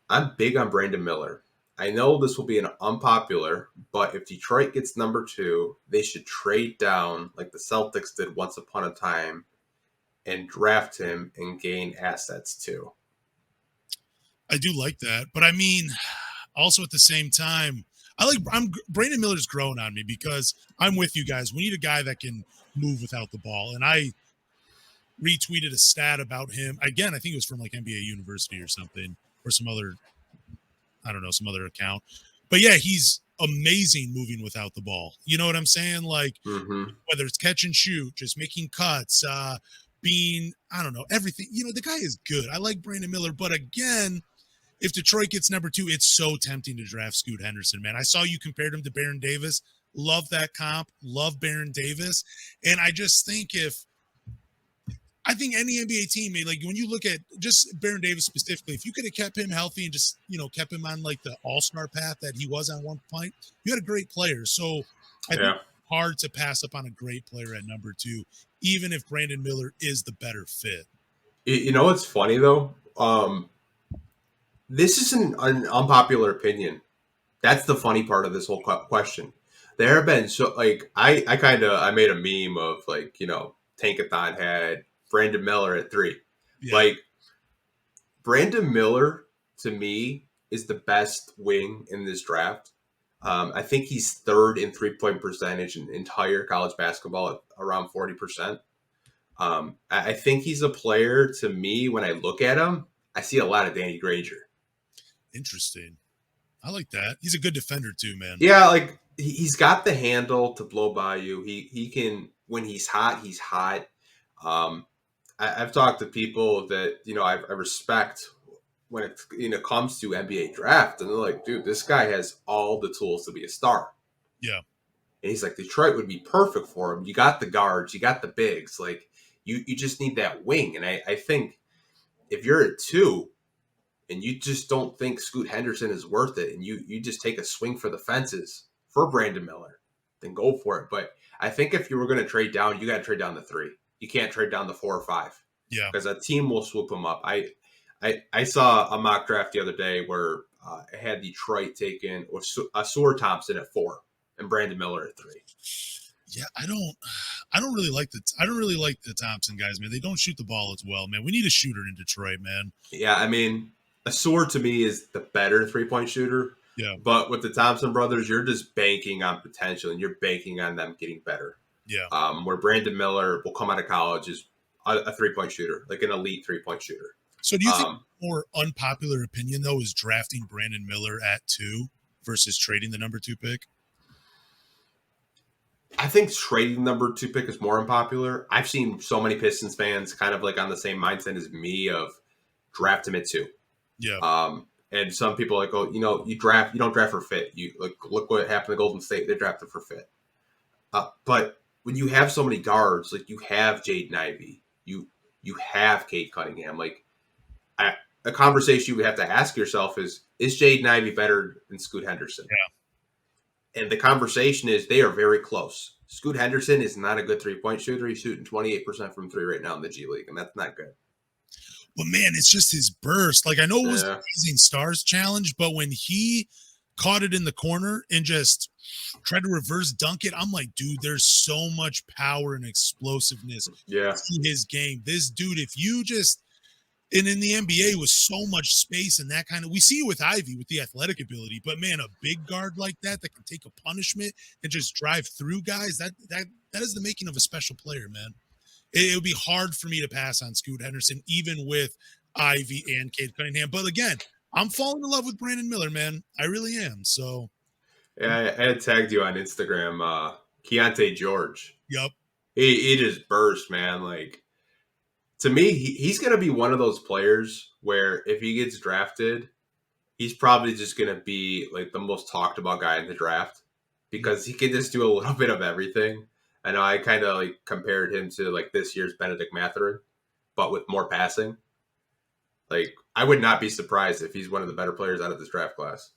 I'm big on Brandon Miller. I know this will be an unpopular, but if Detroit gets number two, they should trade down like the Celtics did once upon a time and draft him and gain assets too. I do like that, but I mean, also at the same time, I'm Brandon Miller's growing on me because I'm with you guys. We need a guy that can move without the ball, and I retweeted a stat about him again. I think it was from like NBA University or something, or some other, I don't know, some other account. But yeah, he's amazing moving without the ball. You know what I'm saying? Like Mm-hmm. whether it's catch and shoot, just making cuts, being, I don't know, everything. You know, the guy is good. I like Brandon Miller, but again, if Detroit gets number two, it's so tempting to draft Scoot Henderson, man. I saw you compared him to Baron Davis. Love that comp. Love Baron Davis. And I just think I think any NBA team, like when you look at just Baron Davis specifically, if you could have kept him healthy and just, kept him on like the all-star path that he was on one point, you had a great player. So I think Yeah. it's hard to pass up on a great player at number two, even if Brandon Miller is the better fit. You know what's funny though? This is an unpopular opinion. That's the funny part of this whole question. There have been so like I made a meme of like Tankathon had Brandon Miller at three. Yeah. Like Brandon Miller to me is the best wing in this draft. I think he's third in 3-point percentage in entire college basketball at around 40%. I think he's a player to me when I look at him, I see a lot of Danny Granger. Interesting. I like that. He's a good defender too, man. Yeah, like he's got the handle to blow by you. He can when he's hot, he's hot. Um, I've talked to people that I respect when it comes to NBA draft, and they're like, dude, this guy has all the tools to be a star. Yeah. And he's like, Detroit would be perfect for him. You got the guards, you got the bigs, like you just need that wing. And I think if you're at two and you just don't think Scoot Henderson is worth it, and you just take a swing for the fences for Brandon Miller, then go for it. But I think if you were going to trade down, you got to trade down to three. You can't trade down to 4 or 5 Yeah. because a team will swoop him up. I saw a mock draft the other day where it had Detroit taking or Sewer Thompson at 4 and Brandon Miller at 3. Yeah, I don't really like the Thompson guys, man. They don't shoot the ball as well, man. We need a shooter in Detroit, man. Yeah, I mean, Sewer to me is the better 3-point shooter. Yeah. But with the Thompson brothers, you're just banking on potential and you're banking on them getting better. Yeah. Where Brandon Miller will come out of college is a 3-point shooter, like an elite 3-point shooter. So do you think more unpopular opinion though is drafting Brandon Miller at 2 versus trading the number 2 pick? I think trading number 2 pick is more unpopular. I've seen so many Pistons fans kind of like on the same mindset as me of draft him at 2. Yeah. And some people are like, oh, you don't draft for fit. You look what happened to Golden State. They drafted for fit. But when you have so many guards, like you have Jaden Ivey, you have Cade Cunningham. Like a conversation you would have to ask yourself is Jaden Ivey better than Scoot Henderson? Yeah. And the conversation is they are very close. Scoot Henderson is not a good 3-point shooter. He's shooting 28% from 3 right now in the G League, and that's not good. But man, it's just his burst. Like I know it was the Rising Stars challenge, but when he caught it in the corner and just tried to reverse dunk it, I'm like, dude, there's so much power and explosiveness in his game. This dude, if you just and in the NBA with so much space and that kind of, we see it with Ivy with the athletic ability, but man, a big guard like that can take a punishment and just drive through guys. That is the making of a special player, man. It would be hard for me to pass on Scoot Henderson, even with Ivy and Cade Cunningham. But again, I'm falling in love with Brandon Miller, man. I really am. So, yeah, I had tagged you on Instagram, Keontae George. Yep. He just burst, man. Like to me, he's going to be one of those players where if he gets drafted, he's probably just going to be like the most talked about guy in the draft because he can just do a little bit of everything. I know I kind of like compared him to like this year's Benedict Mathurin, but with more passing. Like I would not be surprised if he's one of the better players out of this draft class.